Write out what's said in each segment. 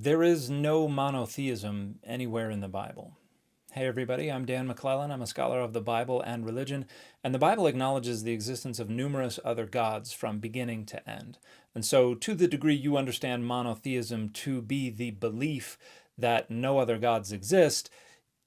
There is no monotheism anywhere in the Bible. Hey everybody, I'm Dan McClellan. I'm a scholar of the Bible and religion, and the Bible acknowledges the existence of numerous other gods from beginning to end. And so, to the degree you understand monotheism to be the belief that no other gods exist,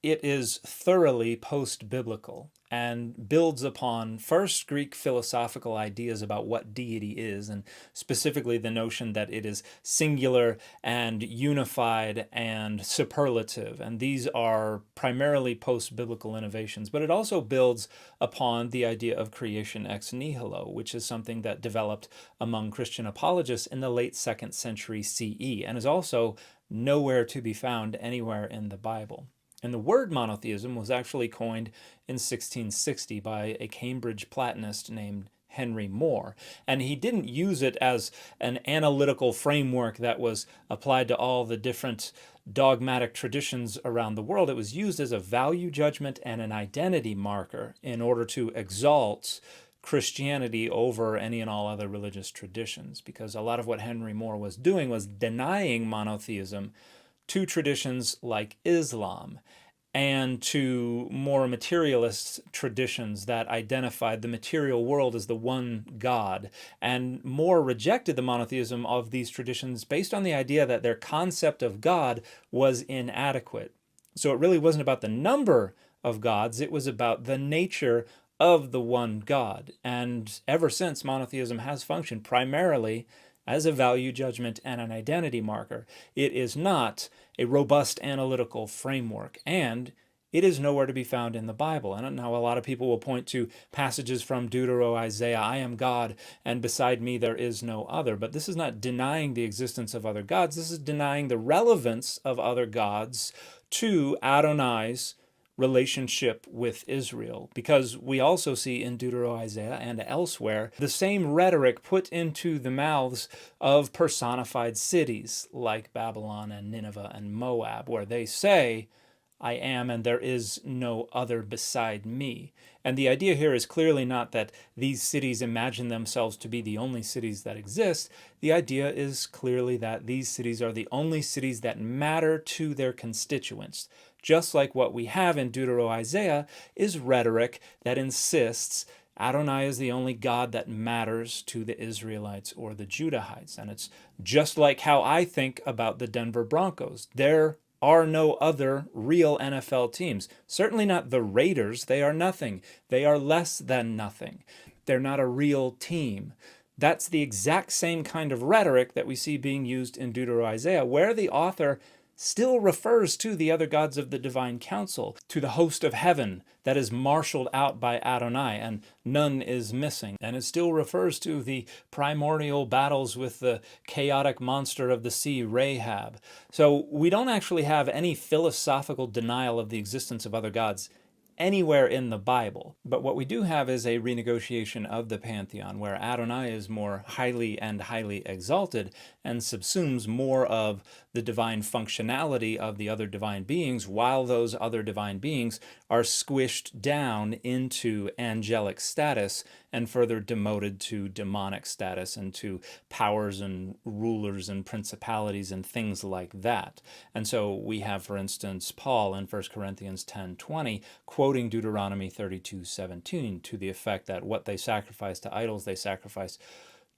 it is thoroughly post-biblical and builds upon first Greek philosophical ideas about what deity is, and specifically the notion that it is singular and unified and superlative. And these are primarily post-biblical innovations, but it also builds upon the idea of creation ex nihilo, which is something that developed among Christian apologists in the late 2nd century CE and is also nowhere to be found anywhere in the Bible. And the word monotheism was actually coined in 1660 by a Cambridge Platonist named Henry More. And he didn't use it as an analytical framework that was applied to all the different dogmatic traditions around the world. It was used as a value judgment and an identity marker in order to exalt Christianity over any and all other religious traditions, because a lot of what Henry More was doing was denying monotheism to traditions like Islam and to more materialist traditions that identified the material world as the one God, and More rejected the monotheism of these traditions based on the idea that their concept of God was inadequate. So it really wasn't about the number of gods, it was about the nature of the one God. And ever since, monotheism has functioned primarily as a value judgment and an identity marker. It is not a robust analytical framework, and it is nowhere to be found in the Bible. And now a lot of people will point to passages from Isaiah, I am God, and beside me there is no other. But this is not denying the existence of other gods. This is denying the relevance of other gods to Adonai's relationship with Israel, because we also see in Isaiah and elsewhere the same rhetoric put into the mouths of personified cities like Babylon and Nineveh and Moab, where they say, I am and there is no other beside me. And the idea here is clearly not that these cities imagine themselves to be the only cities that exist. The idea is clearly that these cities are the only cities that matter to their constituents. Just like what we have in Isaiah is rhetoric that insists Adonai is the only God that matters to the Israelites or the Judahites. And it's just like how I think about the Denver Broncos. There are no other real NFL teams. Certainly not the Raiders. They are nothing. They are less than nothing. They're not a real team. That's the exact same kind of rhetoric that we see being used in Isaiah, where the author still refers to the other gods of the divine council, to the host of heaven that is marshaled out by Adonai, and none is missing. And it still refers to the primordial battles with the chaotic monster of the sea, Rahab. So we don't actually have any philosophical denial of the existence of other gods anywhere in the Bible. But what we do have is a renegotiation of the pantheon, where Adonai is more highly and highly exalted and subsumes more of the divine functionality of the other divine beings, while those other divine beings are squished down into angelic status and further demoted to demonic status and to powers and rulers and principalities and things like that. And so we have, for instance, Paul in 1 Corinthians 10:20 quoting Deuteronomy 32:17 to the effect that what they sacrifice to idols, they sacrifice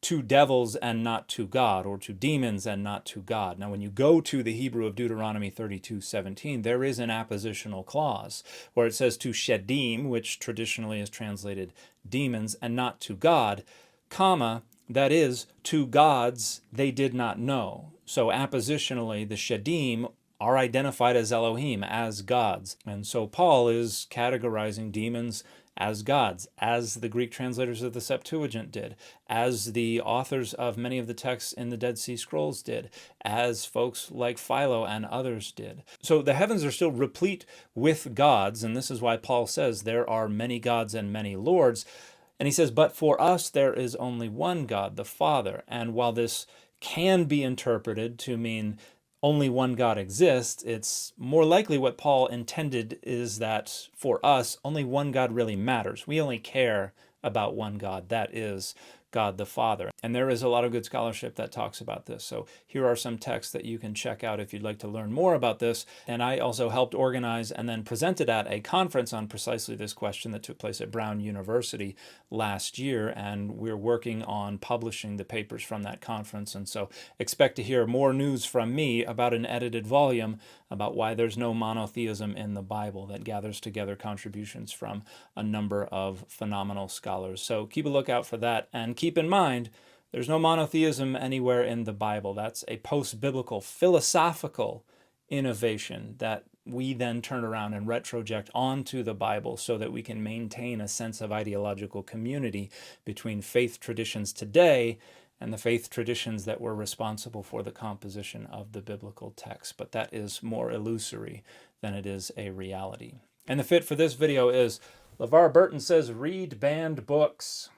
to devils and not to God, or to demons and not to God. Now, when you go to the Hebrew of Deuteronomy 32:17, there is an appositional clause where it says to shedim, which traditionally is translated demons, and not to God, comma, that is, to gods they did not know. So appositionally, the shedim are identified as Elohim, as gods. And so Paul is categorizing demons as gods, as the Greek translators of the Septuagint did, as the authors of many of the texts in the Dead Sea Scrolls did, as folks like Philo and others did. So the heavens are still replete with gods, and this is why Paul says there are many gods and many lords. And he says, but for us there is only one God, the Father. And while this can be interpreted to mean only one God exists, it's more likely what Paul intended is that for us, only one God really matters. We only care about one God, that is God the Father. And there is a lot of good scholarship that talks about this. So here are some texts that you can check out if you'd like to learn more about this. And I also helped organize and then presented at a conference on precisely this question that took place at Brown University last year. And we're working on publishing the papers from that conference. And so expect to hear more news from me about an edited volume about why there's no monotheism in the Bible that gathers together contributions from a number of phenomenal scholars. So keep a lookout for that, and keep in mind, there's no monotheism anywhere in the Bible. That's a post-biblical philosophical innovation that we then turn around and retroject onto the Bible so that we can maintain a sense of ideological community between faith traditions today and the faith traditions that were responsible for the composition of the biblical text. But that is more illusory than it is a reality. And the fit for this video is LeVar Burton says, read banned books.